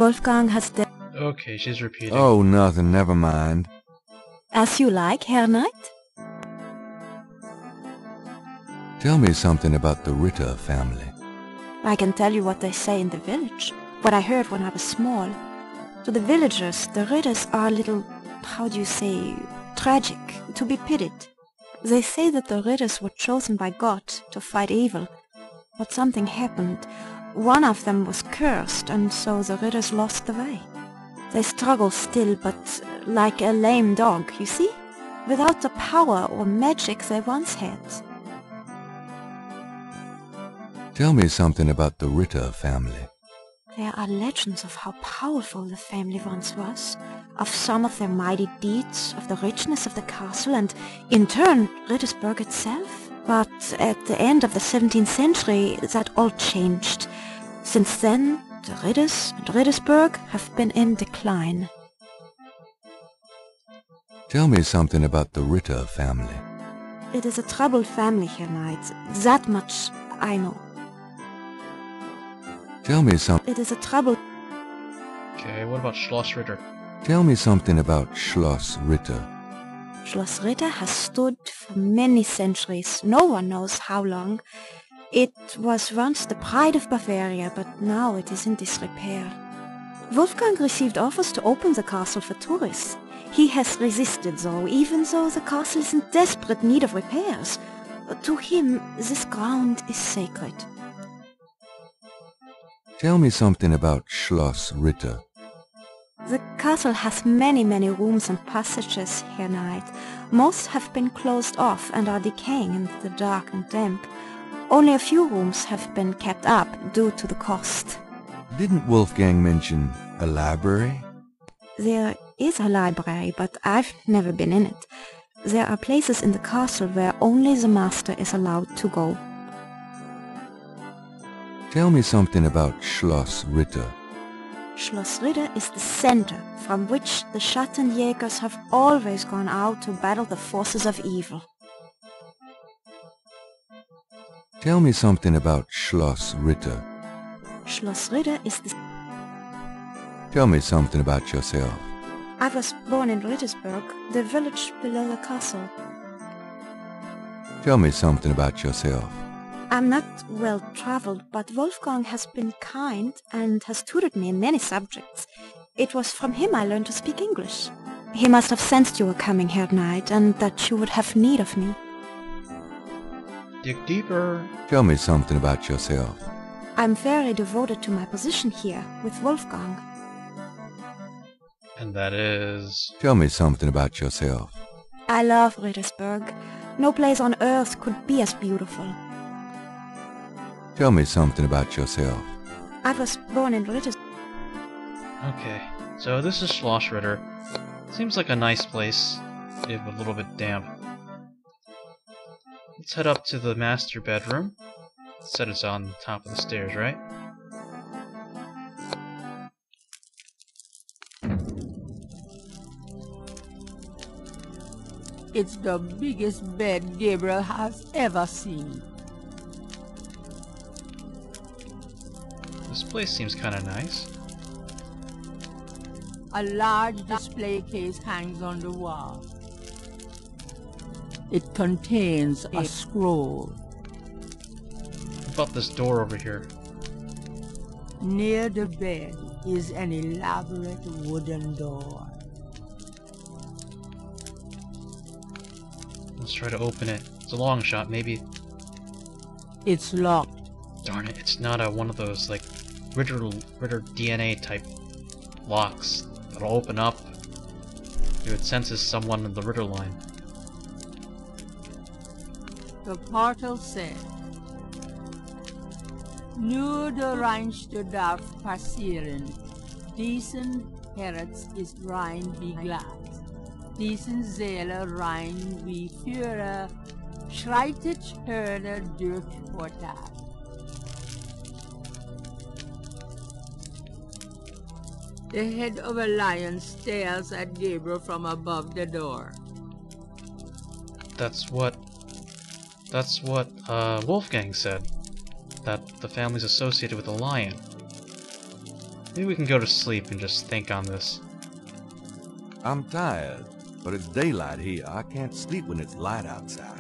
Wolfgang has the... Okay, she's repeating. Oh, nothing, never mind. As you like, Herr Knight. Tell me something about the Ritter family. I can tell you what they say in the village, what I heard when I was small. To the villagers, the Ritters are a little, how do you say, tragic, to be pitied. They say that the Ritters were chosen by God to fight evil, but something happened. One of them was cursed, and so the Ritters lost the way. They struggle still, but like a lame dog, you see? Without the power or magic they once had. Tell me something about the Ritter family. There are legends of how powerful the family once was, of some of their mighty deeds, of the richness of the castle, and in turn Rittersburg itself. But at the end of the 17th century that all changed. Since then, the Ritters and Rittersburg have been in decline. Tell me something about the Ritter family. It is a troubled family, Herr Knight. That much I know. Tell me some... It is a troubled... Okay, what about Schloss Ritter? Tell me something about Schloss Ritter. Schloss Ritter has stood for many centuries, no one knows how long. It was once the pride of Bavaria, but now it is in disrepair. Wolfgang received offers to open the castle for tourists. He has resisted though, even though the castle is in desperate need of repairs. To him, this ground is sacred. Tell me something about Schloss Ritter. The castle has many rooms and passages, Herr Knight. Most have been closed off and are decaying in the dark and damp. Only a few rooms have been kept up due to the cost. Didn't Wolfgang mention a library? There is a library, but I've never been in it. There are places in the castle where only the master is allowed to go. Tell me something about Schloss Ritter. Schloss Ritter is the center from which the Schattenjägers have always gone out to battle the forces of evil. Tell me something about Schloss Ritter. Schloss Ritter is the... Tell me something about yourself. I was born in Rittersburg, the village below the castle. Tell me something about yourself. I'm not well-traveled, but Wolfgang has been kind and has tutored me in many subjects. It was from him I learned to speak English. He must have sensed you were coming, Herr Knight, and that you would have need of me. Dig deeper. Tell me something about yourself. I'm very devoted to my position here, with Wolfgang. And that is... Tell me something about yourself. I love Rittersburg. No place on earth could be as beautiful. Tell me something about yourself. I was born in Rittersburg. Okay, so this is Schloss Ritter. Seems like a nice place, if a little bit damp. Let's head up to the master bedroom. Said it's on the top of the stairs, right? It's the biggest bed Gabriel has ever seen. This place seems kinda nice. A large display case hangs on the wall. It contains a scroll. What about this door over here? Near the bed is an elaborate wooden door. Let's try to open it. It's a long shot, maybe. It's locked. Darn it, it's not one of those, like, Ritter DNA type locks that'll open up. It senses someone in the Ritter line. The portal said, Nur der reinste darf passieren. Diesen Herz ist rein wie Glas. Diesen Seele rein wie Führer. Schreitet Hörner durch Portal. The head of a lion stares at Gabriel from above the door. That's what Wolfgang said. That the family's associated with a lion. Maybe we can go to sleep and just think on this. I'm tired, but it's daylight here. I can't sleep when it's light outside.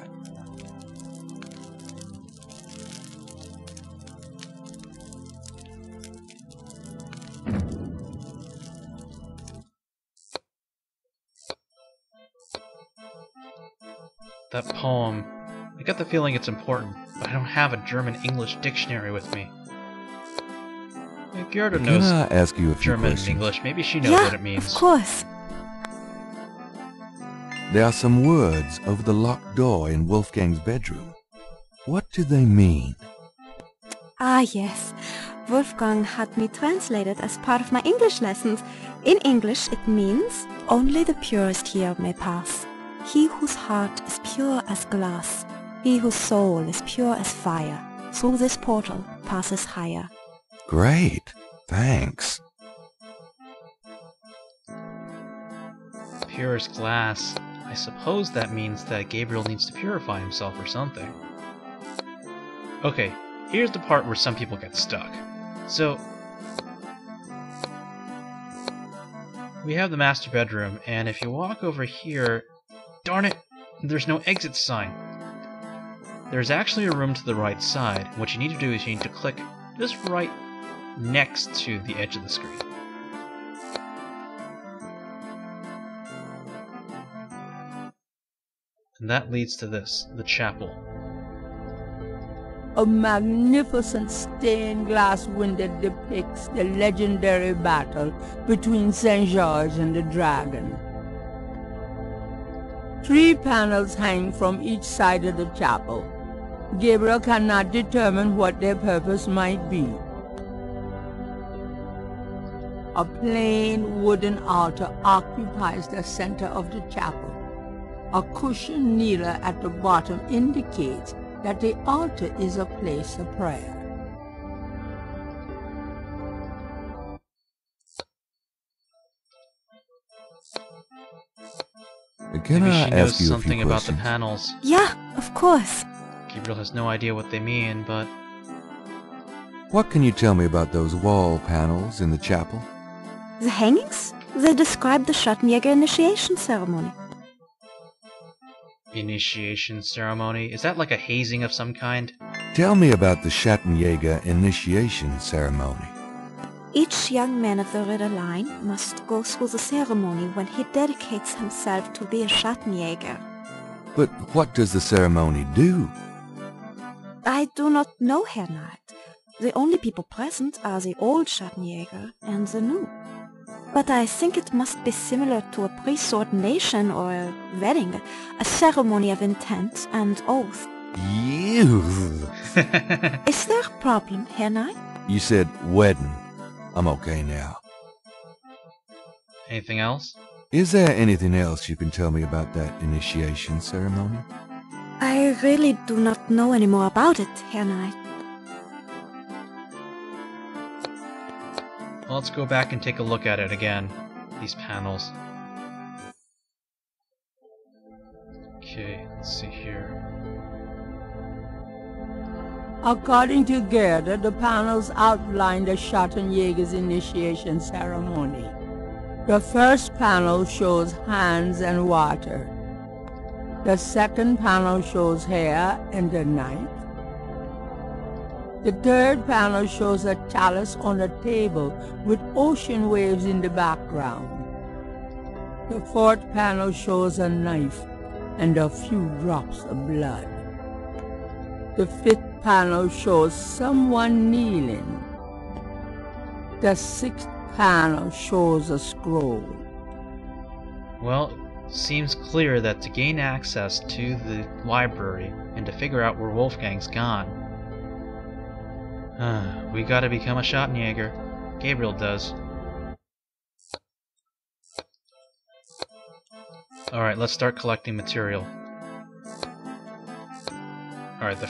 That poem, I get the feeling it's important, but I don't have a German-English dictionary with me. Gerda Can knows I ask you a few German and questions? English. Maybe she knows Yeah, what it means. of course. There are some words over the locked door in Wolfgang's bedroom. What do they mean? Ah, yes. Wolfgang had me translated as part of my English lessons. In English, it means, only the purest here may pass. He whose heart is pure as glass, he whose soul is pure as fire, through this portal passes higher. Great. Thanks. Pure as glass. I suppose that means that Gabriel needs to purify himself or something. Okay, here's the part where some people get stuck. So, we have the master bedroom, and if you walk over here, darn it, there's no exit sign. There's actually a room to the right side. What you need to do is you need to click just right next to the edge of the screen. And that leads to this, the chapel. A magnificent stained glass window depicts the legendary battle between St. George and the dragon. 3 panels hang from each side of the chapel. Gabriel cannot determine what their purpose might be. A plain wooden altar occupies the center of the chapel. A cushioned kneeler at the bottom indicates that the altar is a place of prayer. Can Maybe I she knows ask you a something few about the questions? panels. Yeah, of course. Gabriel has no idea what they mean, but What can you tell me about those wall panels in the chapel? The hangings? They describe the Schattenjäger initiation ceremony. initiation ceremony? Is that like a hazing of some kind? Tell me about the Schattenjäger initiation ceremony. Each young man of the Ritter line must go through the ceremony when he dedicates himself to be a Schattenjäger. But what does the ceremony do? I do not know, Herr Knight. The only people present are the old Schattenjäger and the new. But I think it must be similar to a priest's ordination or a wedding, a ceremony of intent and oath. You. Is there a problem, Herr Knight? You said wedding. I'm okay now. Anything else? Is there anything else you can tell me about that initiation ceremony? I really do not know any more about it, Herr Knight. Well, let's go back and take a look at it again. These panels. Okay, let's see here. According to Gerda, the panels outline the Schattenjäger's initiation ceremony. The first panel shows hands and water. The second panel shows hair and a knife. The third panel shows a chalice on a table with ocean waves in the background. The fourth panel shows a knife and a few drops of blood. The fifth panel shows someone kneeling. The sixth panel shows a scroll. Well, it seems clear that to gain access to the library and to figure out where Wolfgang's gone, we gotta become a Schattenjäger. Gabriel does. Alright, let's start collecting material. Alright, the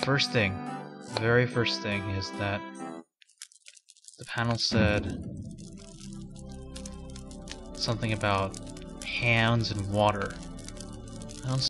very first thing is that the panel said something about hands and water. I don't